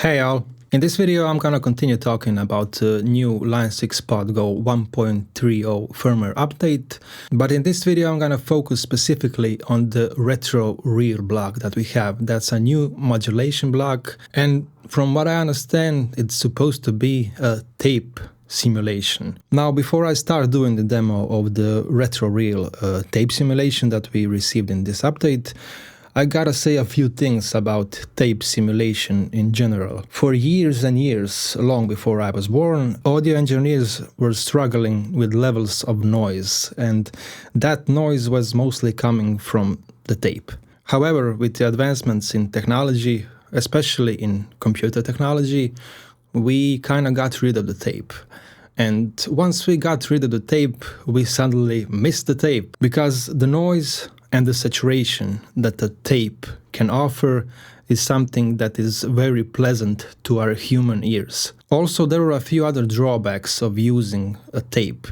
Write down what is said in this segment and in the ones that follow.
Hey all! In this video I'm gonna continue talking about the new Line 6 Pod Go 1.30 firmware update, but in this video I'm gonna focus specifically on the retro reel block that we have. That's a new modulation block, and from what I understand it's supposed to be a tape simulation. Now, before I start doing the demo of the retro reel tape simulation that we received in this update, I gotta say a few things about tape simulation in general. For years and years, long before I was born, audio engineers were struggling with levels of noise, and that noise was mostly coming from the tape. However, with the advancements in technology, especially in computer technology, we kinda got rid of the tape. And once we got rid of the tape, we suddenly missed the tape, because the noise and the saturation that the tape can offer is something that is very pleasant to our human ears. Also, there are a few other drawbacks of using a tape,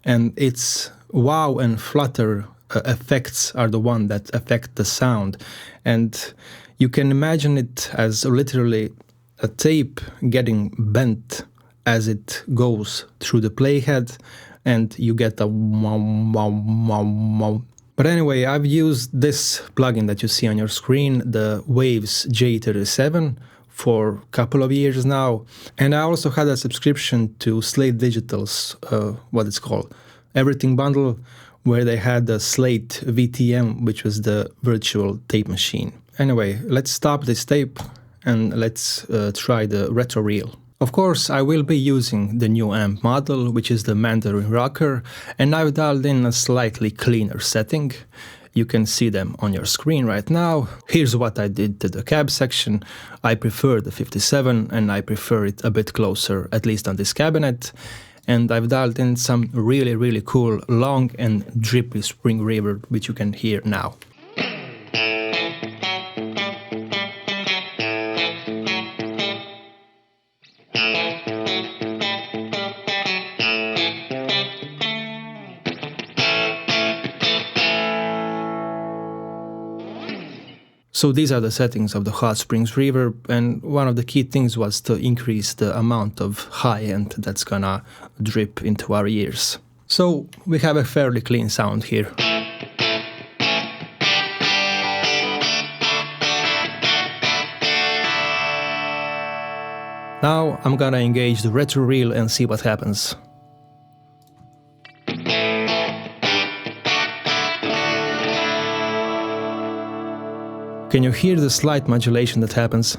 and its wow and flutter effects are the one that affect the sound. And you can imagine it as literally a tape getting bent as it goes through the playhead, and you get a wow, wow, wow, wow. But anyway, I've used this plugin that you see on your screen, the Waves J37, for a couple of years now. And I also had a subscription to Slate Digital's, what it's called, Everything Bundle, where they had the Slate VTM, which was the virtual tape machine. Anyway, let's stop this tape and let's try the retro reel. Of course, I will be using the new amp model, which is the Mandarin Rocker, and I've dialed in a slightly cleaner setting. You can see them on your screen right now. Here's what I did to the cab section. I prefer the 57, and I prefer it a bit closer, at least on this cabinet. And I've dialed in some really cool long and drippy spring reverb, which you can hear now. So these are the settings of the Hot Springs reverb, and one of the key things was to increase the amount of high end that's gonna drip into our ears. So we have a fairly clean sound here. Now I'm gonna engage the retro reel and see what happens. Can you hear the slight modulation that happens?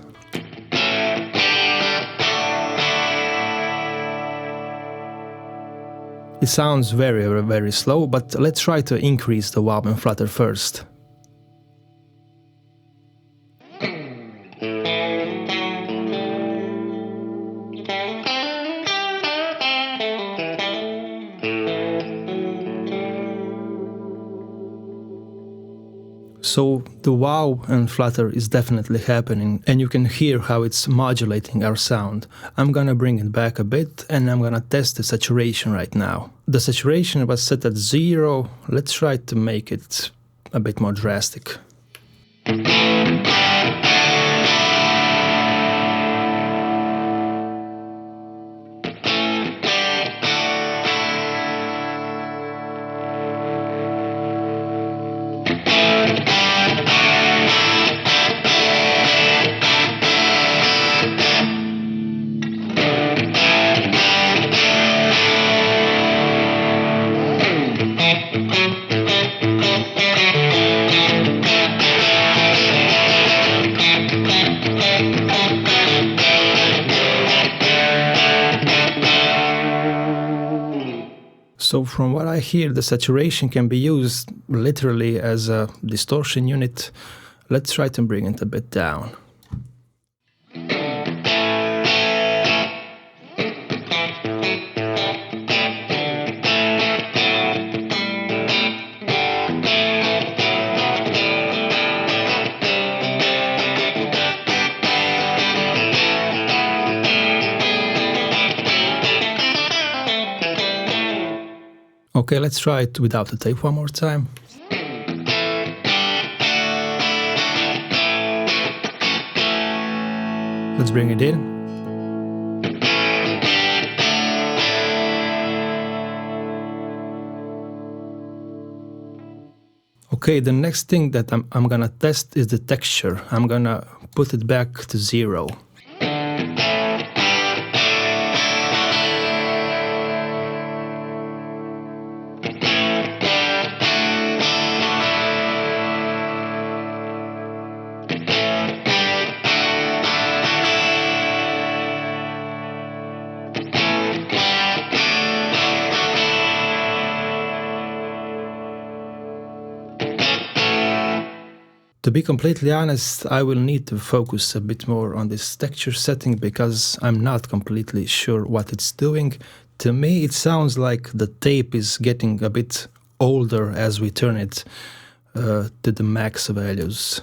It sounds very slow, but let's try to increase the wow and flutter first. So the wow and flutter is definitely happening, and you can hear how it's modulating our sound. I'm gonna bring it back a bit, and I'm gonna test the saturation right now. The saturation was set at 0. Let's try to make it a bit more drastic. So from what I hear, the saturation can be used literally as a distortion unit. Let's try to bring it a bit down. Okay, let's try it without the tape one more time. Let's bring it in. Okay, the next thing that I'm gonna test is the texture. I'm gonna put it back to 0. To be completely honest, I will need to focus a bit more on this texture setting because I'm not completely sure what it's doing. To me, it sounds like the tape is getting a bit older as we turn it to the max values.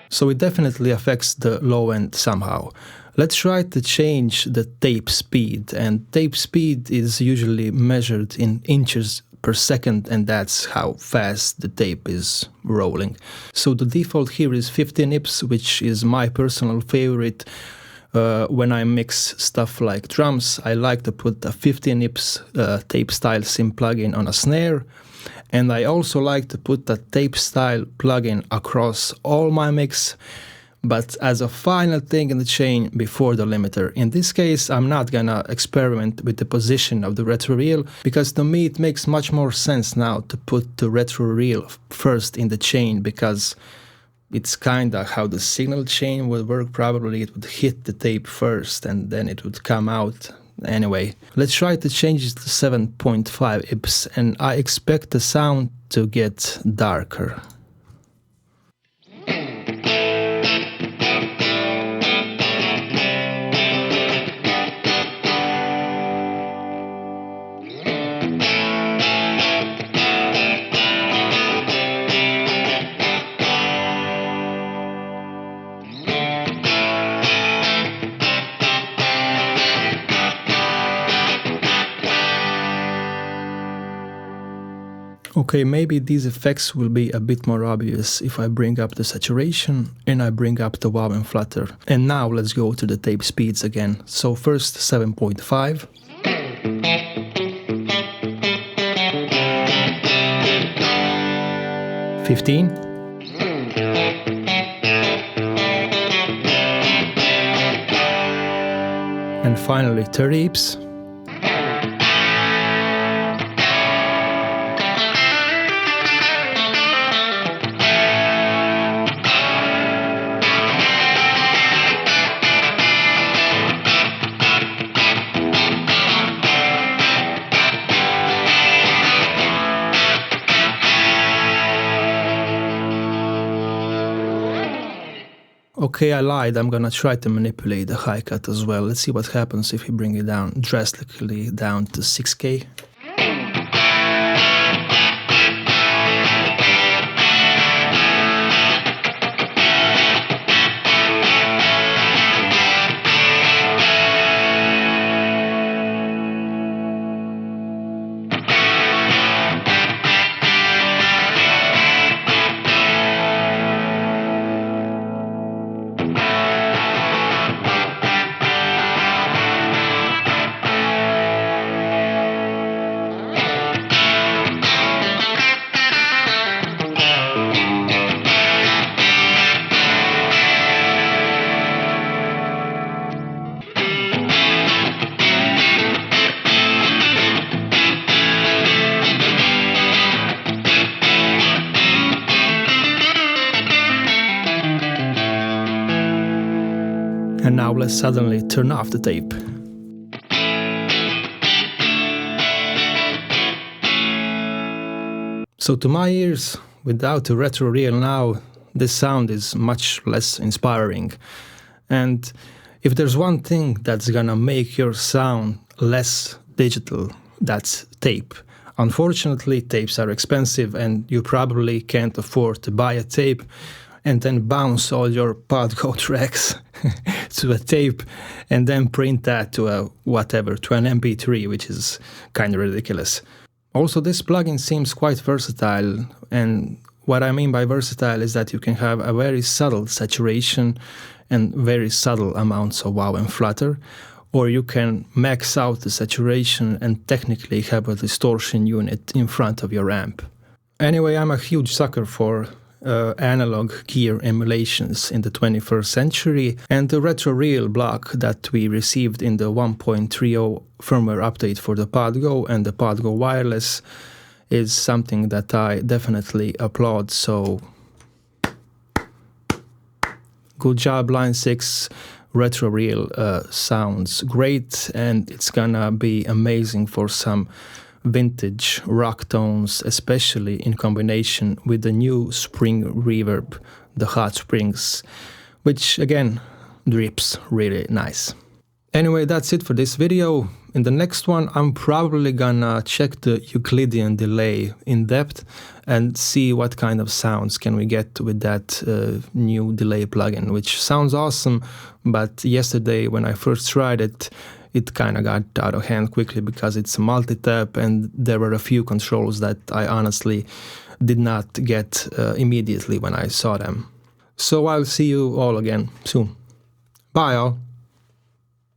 So it definitely affects the low end somehow. Let's try to change the tape speed, and tape speed is usually measured in inches per second, and that's how fast the tape is rolling. So the default here is 50 nips, which is my personal favorite. When I mix stuff like drums, I like to put a 50 nips tape style sim plugin on a snare. And I also like to put the tape style plugin across all my mix, but as a final thing in the chain before the limiter. In this case, I'm not gonna experiment with the position of the retro reel, because to me it makes much more sense now to put the retro reel first in the chain, because it's kinda how the signal chain would work. Probably it would hit the tape first and then it would come out. Anyway, let's try to change it to 7.5 IPS, and I expect the sound to get darker. Okay, maybe these effects will be a bit more obvious if I bring up the saturation and I bring up the wow and flutter. And now let's go to the tape speeds again. So first 7.5. $15. And finally 30 IPS. Okay, I lied. I'm gonna try to manipulate the high cut as well. Let's see what happens if we bring it down drastically down to 6K. And now let's suddenly turn off the tape. So to my ears, without the retro reel now, this sound is much less inspiring. And if there's one thing that's gonna make your sound less digital, that's tape. Unfortunately, tapes are expensive and you probably can't afford to buy a tape and then bounce all your PodGo tracks to a tape and then print that to an MP3, which is kind of ridiculous. Also, this plugin seems quite versatile, and what I mean by versatile is that you can have a very subtle saturation and very subtle amounts of wow and flutter, or you can max out the saturation and technically have a distortion unit in front of your amp. Anyway, I'm a huge sucker for analog gear emulations in the 21st century, and the retro reel block that we received in the 1.30 firmware update for the PodGo and the PodGo wireless is something that I definitely applaud. So good job, Line 6. Retro reel sounds great, and it's gonna be amazing for some vintage rock tones, especially in combination with the new spring reverb, the Hot Springs, which again drips really nice. Anyway, that's it for this video. In the next one, I'm probably gonna check the Euclidean delay in depth and see what kind of sounds can we get with that new delay plugin, which sounds awesome, but yesterday when I first tried it, it kind of got out of hand quickly because it's a multi-tap and there were a few controls that I honestly did not get immediately when I saw them. So I'll see you all again soon. Bye all!